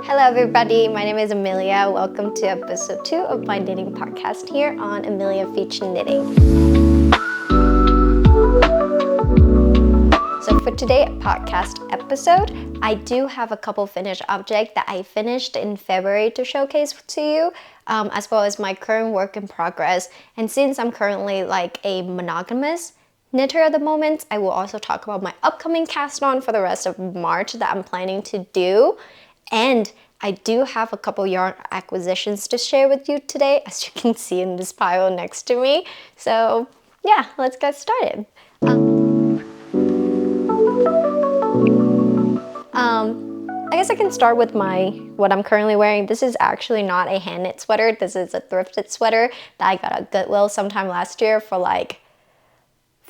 Hello everybody, my name is Amelia. Welcome to episode 2 of my knitting podcast here on Amelia Feature Knitting. So for today's podcast episode, I do have a couple finished objects that I finished in February to showcase to you, as well as my current work in progress. And since I'm currently like a monogamous knitter at the moment, I will also talk about my upcoming cast on for the rest of March that I'm planning to do. And I do have a couple yarn acquisitions to share with you today, as you can see in this pile next to me. So yeah, let's get started. I guess I can start with what I'm currently wearing. This is actually not a hand knit sweater. This is a thrifted sweater that I got at Goodwill sometime last year for like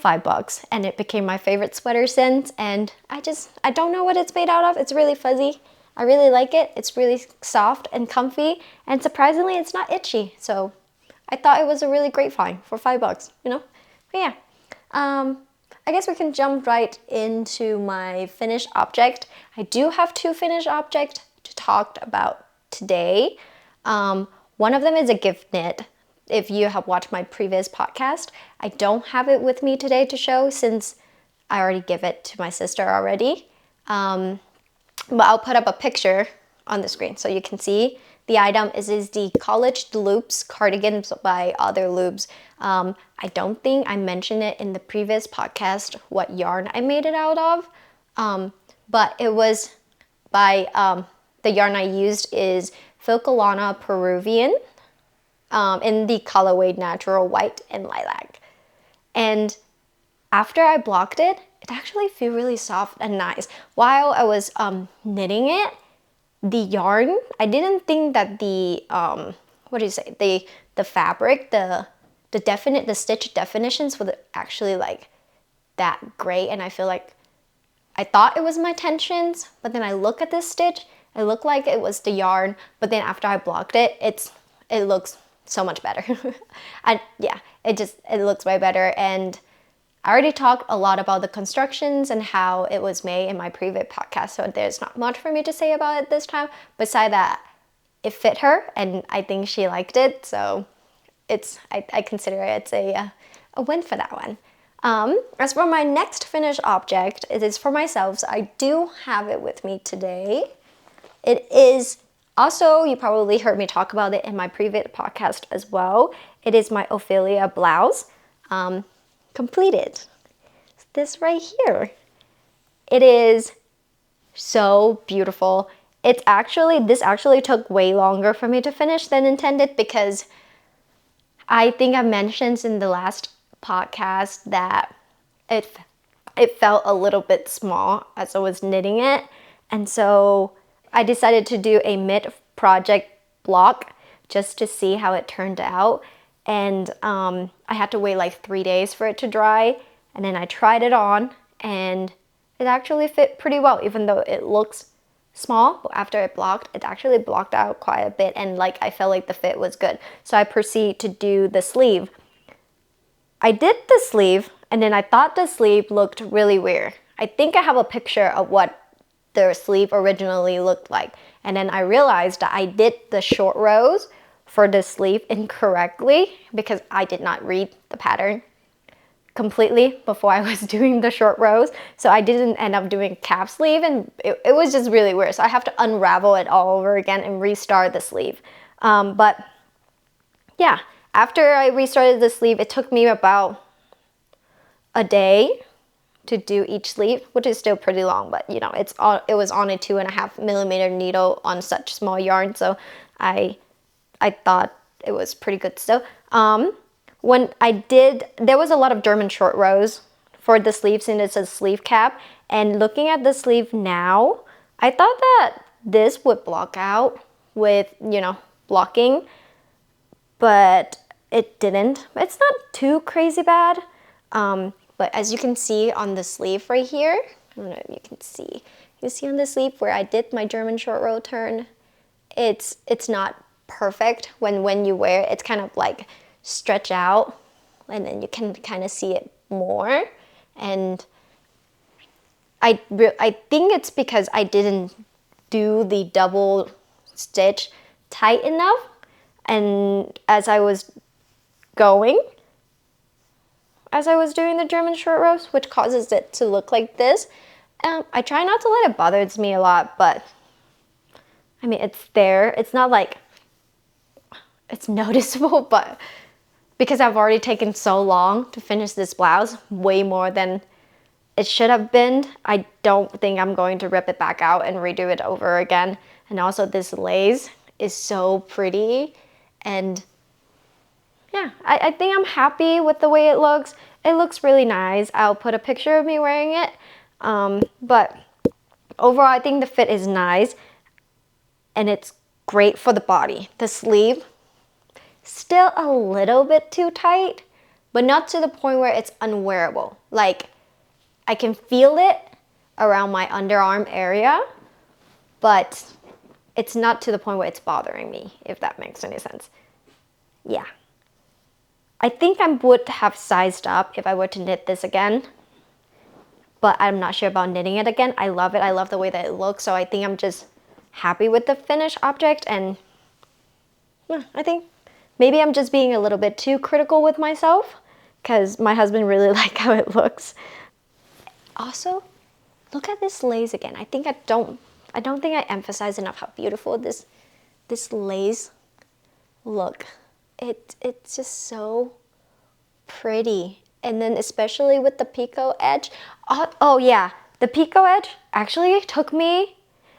$5, and it became my favorite sweater since. And I don't know what it's made out of. It's really fuzzy. I really like it. It's really soft and comfy, and surprisingly it's not itchy. So I thought it was a really great find for $5, you know? But yeah, I guess we can jump right into my finished object. I do have 2 finished objects to talk about today. One of them is a gift knit. If you have watched my previous podcast, I don't have it with me today to show since I already gave it to my sister already. But I'll put up a picture on the screen so you can see. The item is the College Loops cardigan by Other Loops. I don't think I mentioned it in the previous podcast what yarn I made it out of, but it was by, the yarn I used is Filcolana Peruvian in the colorway Natural White and Lilac. And after I blocked it, it actually feels really soft and nice. While I was knitting it, the yarn, I didn't think that the fabric, the stitch definitions were actually like that great. And I feel like I thought it was my tensions, but then I look at this stitch, it looked like it was the yarn, but then after I blocked it, it looks so much better. It looks way better. And I already talked a lot about the constructions and how it was made in my previous podcast, so there's not much for me to say about it this time. Besides that, it fit her, and I think she liked it, so I consider it's a win for that one. As for my next finished object, it is for myself, so I do have it with me today. It is also, you probably heard me talk about it in my previous podcast as well. It is my Ophelia blouse. Completed. This right here. It is so beautiful. This actually took way longer for me to finish than intended, because I think I mentioned in the last podcast that it felt a little bit small as I was knitting it, and so I decided to do a mid-project block just to see how it turned out. And I had to wait like 3 days for it to dry, and then I tried it on, and it actually fit pretty well, even though it looks small. But after it blocked, it actually blocked out quite a bit, and like I felt like the fit was good. So I proceed to do the sleeve. I did the sleeve, and then I thought the sleeve looked really weird. I think I have a picture of what the sleeve originally looked like, and then I realized that I did the short rows for the sleeve incorrectly because I did not read the pattern completely before I was doing the short rows. So I didn't end up doing cap sleeve, and it was just really weird. So I have to unravel it all over again and restart the sleeve. But yeah, after I restarted the sleeve, it took me about a day to do each sleeve, which is still pretty long, but you know, it was on a 2.5 millimeter needle on such small yarn. So I thought it was pretty good still. When I did, there was a lot of German short rows for the sleeves, and it's a sleeve cap. And looking at the sleeve now, I thought that this would block out with, you know, blocking, but it didn't. It's not too crazy bad. But as you can see on the sleeve right here, I don't know if you can see. You see on the sleeve where I did my German short row turn, it's not perfect. When you wear it, it's kind of like stretch out, and then you can kind of see it more. And I think it's because I didn't do the double stitch tight enough, and as I was doing the German short rows, which causes it to look like this. I try not to let it bother me a lot, but I mean, it's there. It's not like it's noticeable, but because I've already taken so long to finish this blouse, way more than it should have been, I don't think I'm going to rip it back out and redo it over again. And also this lace is so pretty, and yeah, I think I'm happy with the way it looks. It looks really nice. I'll put a picture of me wearing it. But overall, I think the fit is nice, and it's great for the body. The sleeve, still a little bit too tight, but not to the point where it's unwearable. Like, I can feel it around my underarm area, but it's not to the point where it's bothering me, if that makes any sense. Yeah. I think I would have sized up if I were to knit this again, but I'm not sure about knitting it again. I love it. I love the way that it looks, so I think I'm just happy with the finished object, and yeah, I think maybe I'm just being a little bit too critical with myself because my husband really liked how it looks. Also, look at this lace again. I don't think I emphasize enough how beautiful this lace look. It's just so pretty. And then especially with the picot edge. Oh yeah, the picot edge actually took me,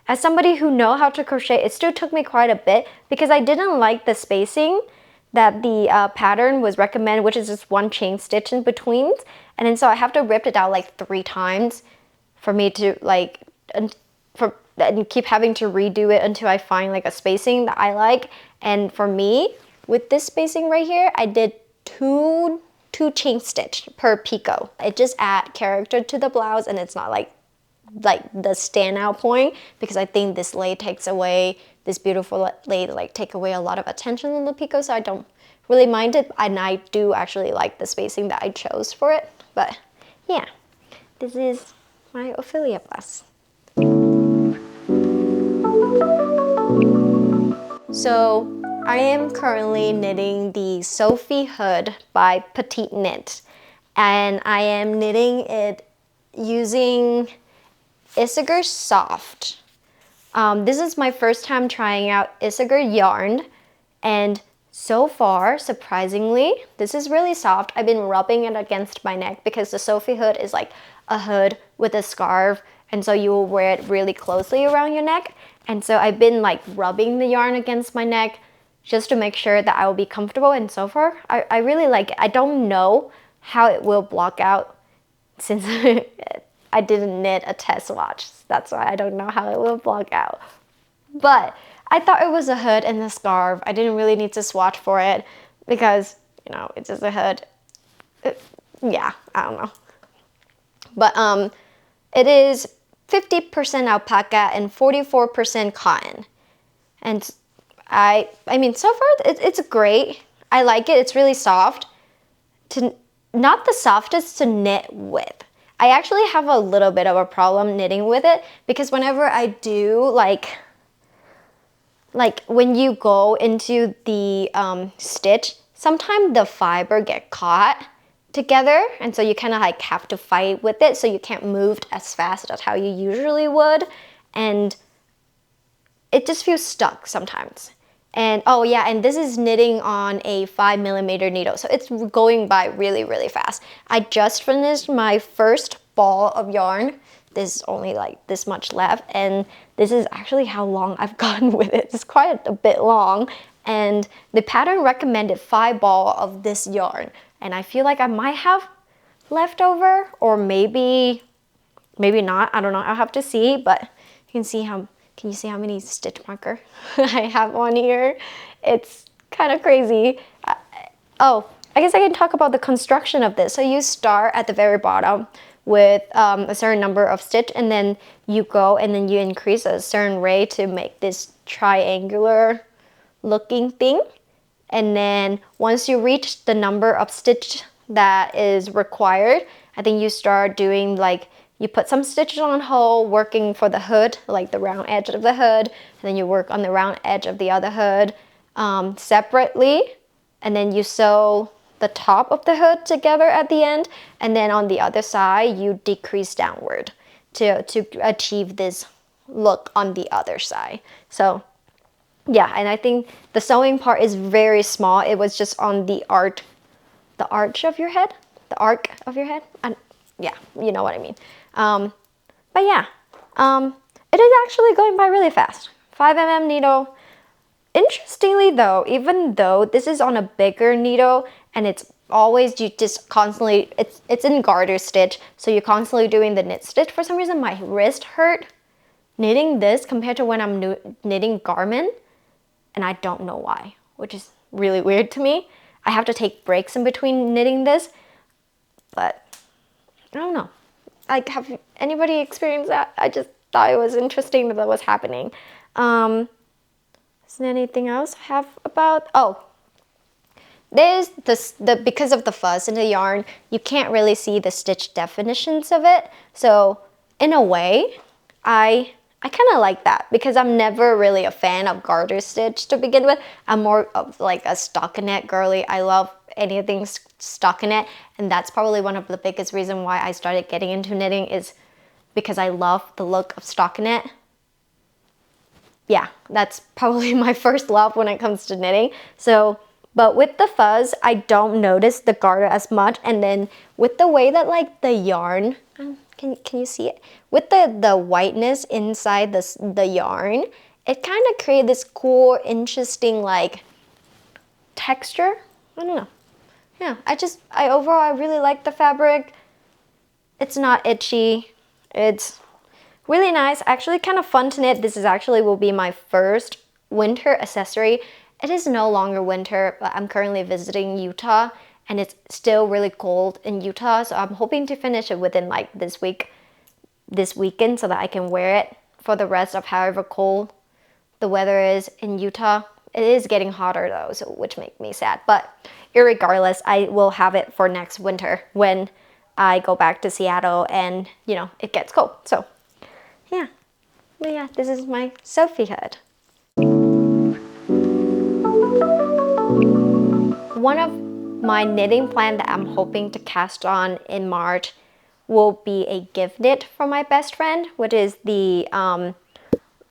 as somebody who know how to crochet, it still took me quite a bit because I didn't like the spacing that the pattern was recommended, which is just one chain stitch in between. And then so I have to rip it out like 3 times for me to like, and keep having to redo it until I find like a spacing that I like. And for me, with this spacing right here, I did two chain stitch per picot. It just adds character to the blouse, and it's not like the standout point, because I think this lei takes away, this beautiful lei like take away a lot of attention on the picot, so I don't really mind it, and I do actually like the spacing that I chose for it. But yeah, this is my Ophelia blouse. So I am currently knitting the Sophie hood by Petite Knit, and I am knitting it using Isager Soft. This is my first time trying out Isager yarn, and so far, surprisingly, this is really soft. I've been rubbing it against my neck because the Sophie hood is like a hood with a scarf, and so you will wear it really closely around your neck. And so I've been like rubbing the yarn against my neck just to make sure that I will be comfortable, and so far, I really like it. I don't know how it will block out since I didn't knit a test swatch. That's why I don't know how it will block out. But I thought it was a hood and a scarf. I didn't really need to swatch for it because, you know, it's just a hood. Yeah, I don't know. But it is 50% alpaca and 44% cotton. And I mean, so far it's great. I like it. It's really soft. Not the softest to knit with. I actually have a little bit of a problem knitting with it because whenever I do like when you go into the stitch, sometimes the fiber get caught together, and so you kind of like have to fight with it, so you can't move as fast as how you usually would, and it just feels stuck sometimes. And oh yeah, and this is knitting on a 5mm needle, so it's going by really, really fast. I just finished my first ball of yarn. There's only like this much left, and this is actually how long I've gone with it. It's quite a bit long, and the pattern recommended 5 balls of this yarn, and I feel like I might have leftover, or maybe not. I don't know. I'll have to see, but you can see how. Can you see how many stitch marker I have on here? It's kind of crazy. Oh, I guess I can talk about the construction of this. So you start at the very bottom with a certain number of stitch, and then you go and then you increase a certain rate to make this triangular looking thing. And then once you reach the number of stitch that is required, I think you start doing like, you put some stitches on hole, working for the hood, like the round edge of the hood, and then you work on the round edge of the other hood separately, and then you sew the top of the hood together at the end, and then on the other side you decrease downward to achieve this look on the other side. So yeah, and I think the sewing part is very small. It was just on the arch of your head, the arc of your head. And yeah, you know what I mean. But yeah, it is actually going by really fast. 5mm needle. Interestingly though, even though this is on a bigger needle and it's always, you just constantly, it's in garter stitch, so you're constantly doing the knit stitch. For some reason my wrist hurt knitting this compared to when I'm knitting Garmin, and I don't know why, which is really weird to me. I have to take breaks in between knitting this, but I don't know. Like, have anybody experienced that? I just thought it was interesting that was happening. Is there anything else I have about? Oh, there's because of the fuzz in the yarn, you can't really see the stitch definitions of it. So in a way, I kind of like that, because I'm never really a fan of garter stitch to begin with. I'm more of like a stockinette girly. I love anything stockinette, and that's probably one of the biggest reasons why I started getting into knitting, is because I love the look of stockinette. Yeah, that's probably my first love when it comes to knitting. So, but with the fuzz, I don't notice the garter as much, and then with the way that like the yarn, can you see it? With the whiteness inside the yarn, it kind of creates this cool, interesting like texture. I don't know. Yeah, overall I really like the fabric. It's not itchy. It's really nice, actually kind of fun to knit. This is actually will be my first winter accessory. It is no longer winter, but I'm currently visiting Utah, and it's still really cold in Utah, so I'm hoping to finish it within like this weekend, so that I can wear it for the rest of however cold the weather is in Utah. It is getting hotter though, so which makes me sad, but irregardless, I will have it for next winter when I go back to Seattle and, you know, it gets cold. So yeah, but yeah, this is my Sophie hood. One of my knitting plan that I'm hoping to cast on in March will be a gift knit from my best friend, which is the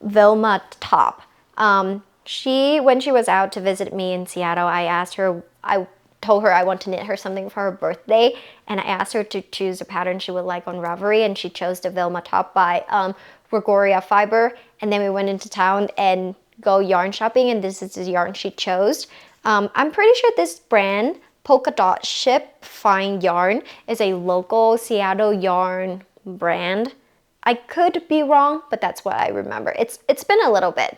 Vilma top. When she was out to visit me in Seattle, I told her I want to knit her something for her birthday, and I asked her to choose a pattern she would like on Ravelry, and she chose the Vilma top by Gregoria Fiber. And then we went into town and go yarn shopping, and this is the yarn she chose. I'm pretty sure this brand, Polka Dot Ship Fine Yarn, is a local Seattle yarn brand. I could be wrong, but that's what I remember. It's been a little bit.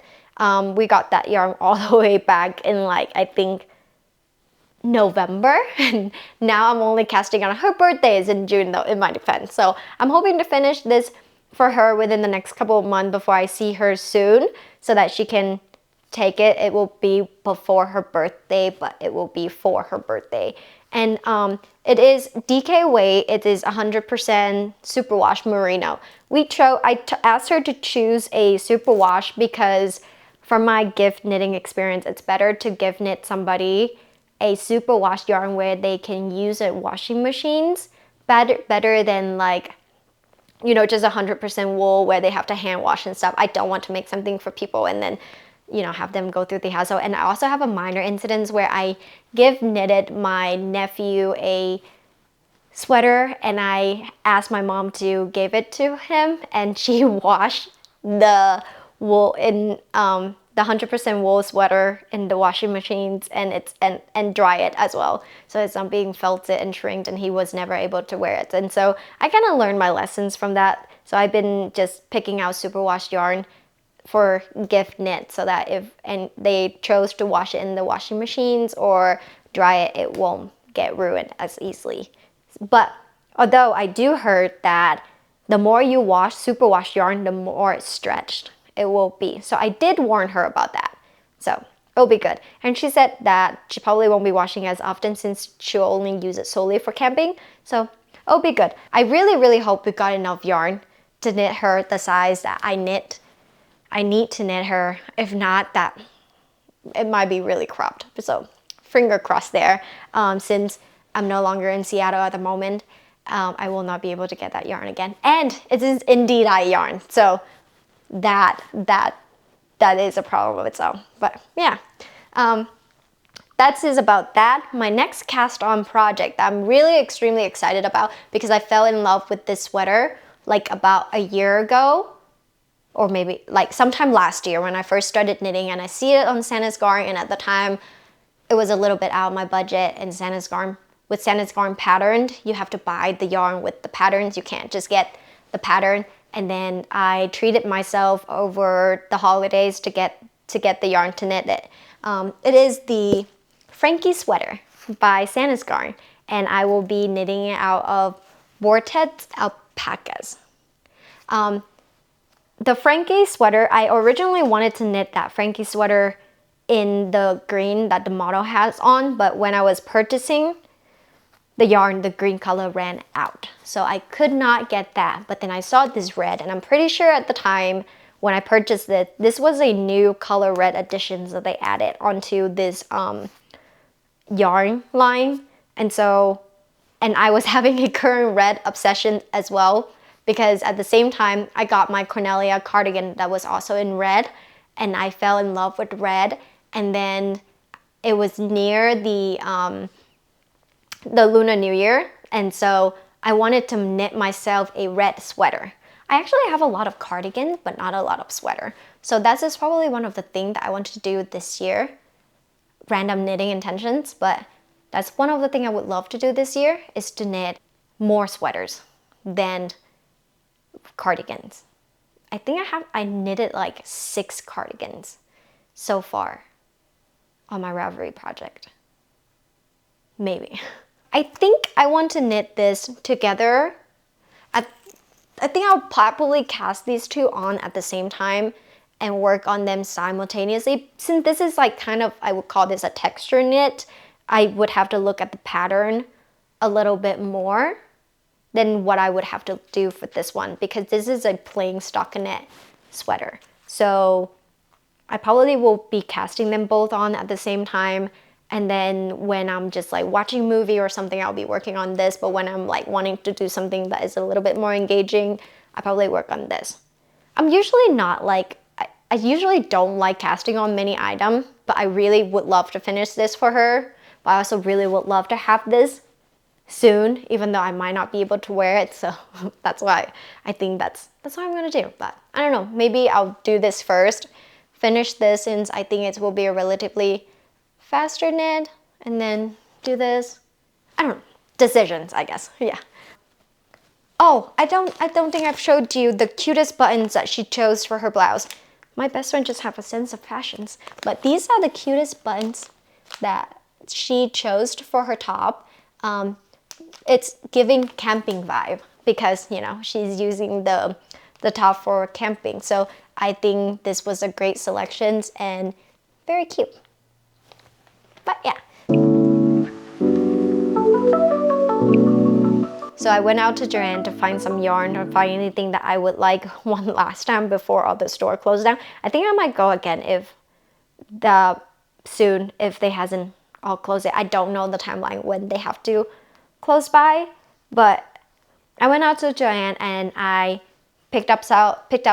We got that yarn all the way back in like, I think, November, and now I'm only casting on her birthday is in June though, in my defense. So I'm hoping to finish this for her within the next couple of months before I see her soon, so that she can take it. It will be before her birthday, but it will be for her birthday. And it is DK weight. It is 100% superwash merino. I asked her to choose a superwash because from my gift knitting experience, it's better to gift knit somebody a superwash yarn where they can use it washing machines better than like, you know, just 100% wool where they have to hand wash and stuff. I don't want to make something for people and then, you know, have them go through the hassle. And I also have a minor incident where I knitted my nephew a sweater, and I asked my mom to give it to him, and she washed the wool in the 100% wool sweater in the washing machines, and dry it as well, so it's not being felted and shrinked, and he was never able to wear it. And so I kind of learned my lessons from that. So I've been just picking out superwash yarn for gift knit, so that if they chose to wash it in the washing machines or dry it, it won't get ruined as easily. But although I do heard that the more you wash superwash yarn, the more it's stretched it will be. So I did warn her about that. So it'll be good. And she said that she probably won't be washing as often since she'll only use it solely for camping. So it'll be good. I really hope we got enough yarn to knit her the size that I need to knit her. If not, that it might be really cropped. So finger crossed there. Since I'm no longer in Seattle at the moment, I will not be able to get that yarn again. And it is indeed yarn. So that is a problem of its own. But yeah. That is about that. My next cast on project that I'm really extremely excited about, because I fell in love with this sweater like about a year ago, or maybe like sometime last year when I first started knitting, and I see it on Sandnes Garn, and at the time it was a little bit out of my budget. And Sandnes Garn, with Sandnes Garn patterned, you have to buy the yarn with the patterns. You can't just get the pattern. And then I treated myself over the holidays to get the yarn to knit it. It is the Frankie sweater by Sandnes Garn, and I will be knitting it out of Borstet alpacas. The Frankie sweater, I originally wanted to knit that Frankie sweater in the green that the model has on, but when I was purchasing the yarn, the green color ran out. So I could not get that, but then I saw this red, and I'm pretty sure at the time when I purchased it, this was a new color red additions that they added onto this yarn line. And I was having a current red obsession as well, because at the same time I got my Cornelia cardigan that was also in red, and I fell in love with red. And then it was near the Lunar New Year, and so I wanted to knit myself a red sweater. I actually have a lot of cardigans, but not a lot of sweater. So that is probably one of the things that I want to do this year. Random knitting intentions, but that's one of the things I would love to do this year, is to knit more sweaters than cardigans. I think I knitted like 6 cardigans so far on my Ravelry project. Maybe. I think I want to knit this together. I think I'll probably cast these two on at the same time and work on them simultaneously. Since this is like kind of, I would call this a texture knit, I would have to look at the pattern a little bit more than what I would have to do for this one, because this is a plain stockinette sweater. So I probably will be casting them both on at the same time. And then when I'm just like watching a movie or something, I'll be working on this. But when I'm like wanting to do something that is a little bit more engaging, I probably work on this. I'm usually not like, I usually don't like casting on many items, but I really would love to finish this for her. But I also really would love to have this soon, even though I might not be able to wear it. So that's why I think that's what I'm gonna do. But I don't know, maybe I'll do this first, finish this, since I think it will be a relatively faster knit, and then do this. I don't know, decisions, I guess. Yeah. Oh, I don't think I've showed you the cutest buttons that she chose for her blouse. My best friend just have a sense of fashions, but these are the cutest buttons that she chose for her top. It's giving camping vibe, because you know she's using the top for camping. So I think this was a great selection and very cute. But yeah. So I went out to Joann to find some yarn or find anything that I would like one last time before all the store closed down. I think I might go again if they hasn't all closed yet. I don't know the timeline when they have to close by, but I went out to Joann and I picked out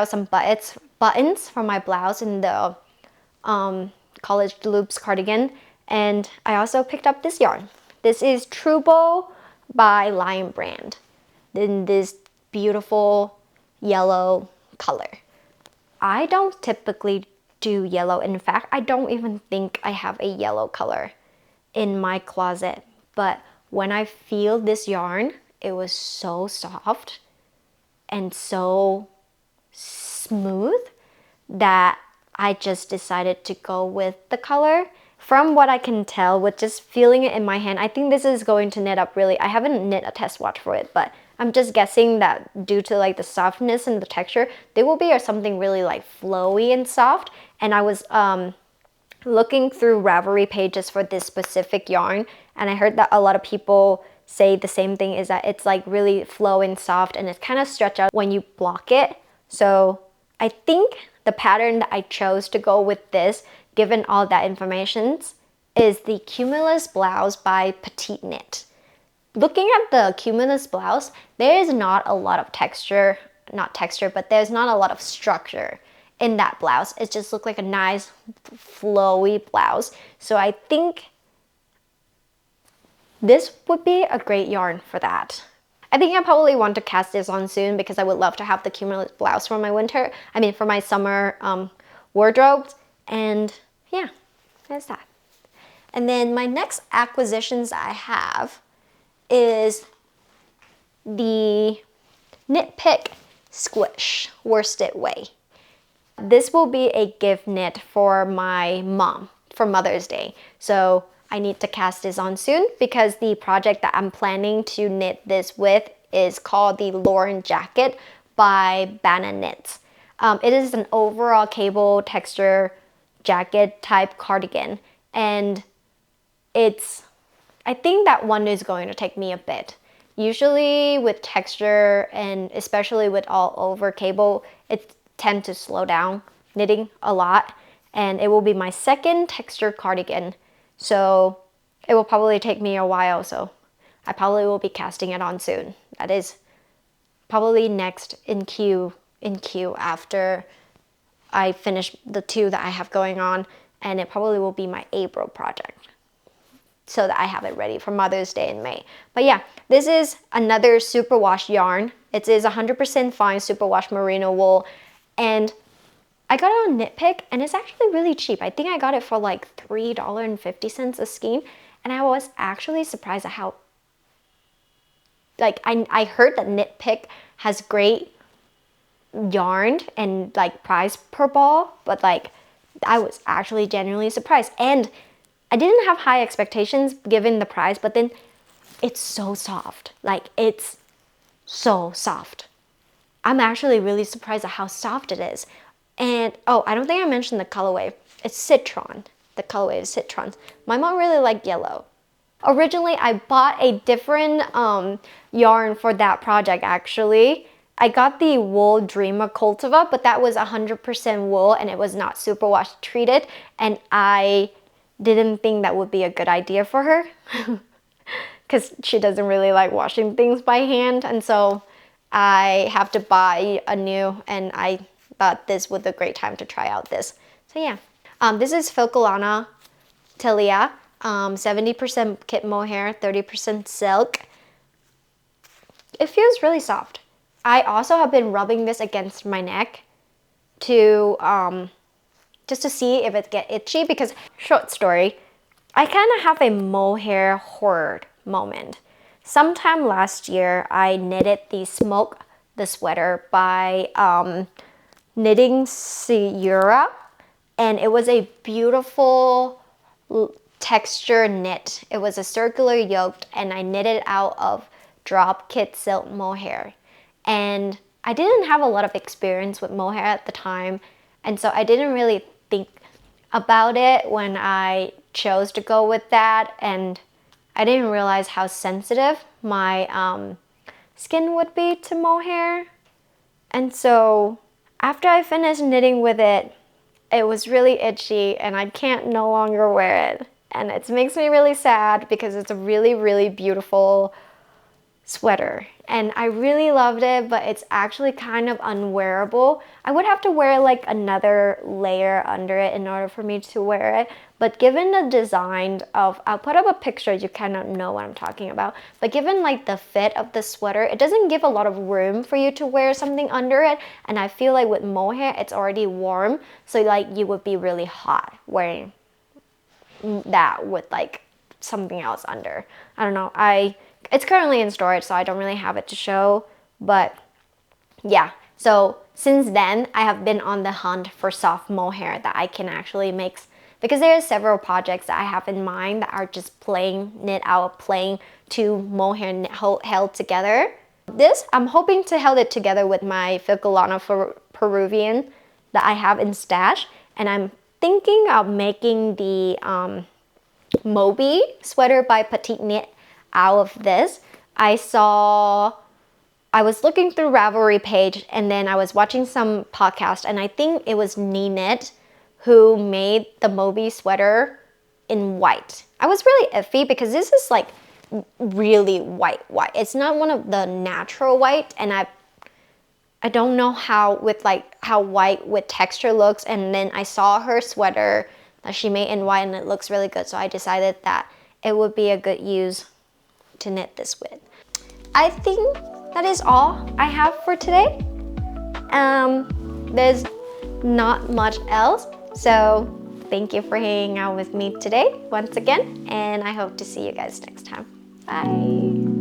some buttons for my blouse in the college loops cardigan. And I also picked up this yarn. This is Truboo by Lion Brand in this beautiful yellow color. I don't typically do yellow. In fact, I don't even think I have a yellow color in my closet. But when I feel this yarn, it was so soft and so smooth that I just decided to go with the color. From what I can tell, with just feeling it in my hand, I think this is going to knit up really. I haven't knit a test watch for it, but I'm just guessing that due to like the softness and the texture, they will be something really like flowy and soft. And I was looking through Ravelry pages for this specific yarn, and I heard that a lot of people say the same thing, is that it's like really flowing soft and it's kind of stretched out when you block it. So I think the pattern that I chose to go with this, given all that information, is the Cumulus Blouse by Petite Knit. Looking at the Cumulus Blouse, there is not a lot of texture, but there's not a lot of structure in that blouse. It just looked like a nice flowy blouse. So I think this would be a great yarn for that. I think I probably want to cast this on soon because I would love to have the Cumulus Blouse for my for my summer wardrobe. And yeah, that's that. And then my next acquisitions I have is the Knit Pick Swish Worsted Way. This will be a gift knit for my mom for Mother's Day. So I need to cast this on soon because the project that I'm planning to knit this with is called the Lauren Jacket by Banna Knits. It is an overall cable texture jacket type cardigan, and I think that one is going to take me a bit. Usually with texture and especially with all over cable, it tends to slow down knitting a lot, and it will be my second texture cardigan. So it will probably take me a while, so I probably will be casting it on soon. That is probably next in queue after I finish the 2 that I have going on, and it probably will be my April project, so that I have it ready for Mother's Day in May. But yeah, this is another superwash yarn. It is 100% fine superwash merino wool, and I got it on Knit Pick, and it's actually really cheap. I think I got it for like $3.50 a skein, and I was actually surprised at how, like, I heard that Knit Pick has great yarn and like price per ball, but like I was actually genuinely surprised, and I didn't have high expectations given the price, but then it's so soft. Like, it's so soft. I'm actually really surprised at how soft it is. And oh, I don't think I mentioned the colorway. It's Citron. The colorway is Citron. My mom really liked yellow. Originally, I bought a different yarn for that project actually. I got the Wool Dreamer Cultivar, but that was 100% wool and it was not superwash treated, and I didn't think that would be a good idea for her because she doesn't really like washing things by hand, and so I have to buy a new, and I thought this was a great time to try out this. So yeah, this is Filcolana Tilia, 70% kit mohair, 30% silk. It feels really soft. I also have been rubbing this against my neck to just to see if it gets itchy, because short story, I kind of have a mohair hoard moment. Sometime last year, I knitted the sweater by Knitting Sierra, and it was a beautiful texture knit. It was a circular yoke, and I knitted out of drop kit silk mohair. And I didn't have a lot of experience with mohair at the time, and so I didn't really think about it when I chose to go with that, and I didn't realize how sensitive my skin would be to mohair. And so after I finished knitting with it, it was really itchy and I can't no longer wear it. And it makes me really sad because it's a really, really beautiful sweater and I really loved it, but it's actually kind of unwearable. I would have to wear like another layer under it in order for me to wear it, but given the design of, I'll put up a picture, you kind of know what I'm talking about, but given like the fit of the sweater, it doesn't give a lot of room for you to wear something under it, and I feel like with mohair it's already warm, so like you would be really hot wearing that with like something else under. I don't know, it's currently in storage, so I don't really have it to show, but yeah. So since then, I have been on the hunt for soft mohair that I can actually mix, because there are several projects that I have in mind that are just plain knit out, plain two mohair held together. This, I'm hoping to hold it together with my Filcolana for Peruvian that I have in stash, and I'm thinking of making the Moby sweater by Petite Knit out of this, I was looking through Ravelry page, and then I was watching some podcast, and I think it was Knit who made the Moby sweater in white. I was really iffy because this is like really white. It's not one of the natural white, and I don't know how white with texture looks, and then I saw her sweater that she made in white and it looks really good, so I decided that it would be a good use to knit this with. I think that is all I have for today. There's not much else, so thank you for hanging out with me today once again, and I hope to see you guys next time. Bye!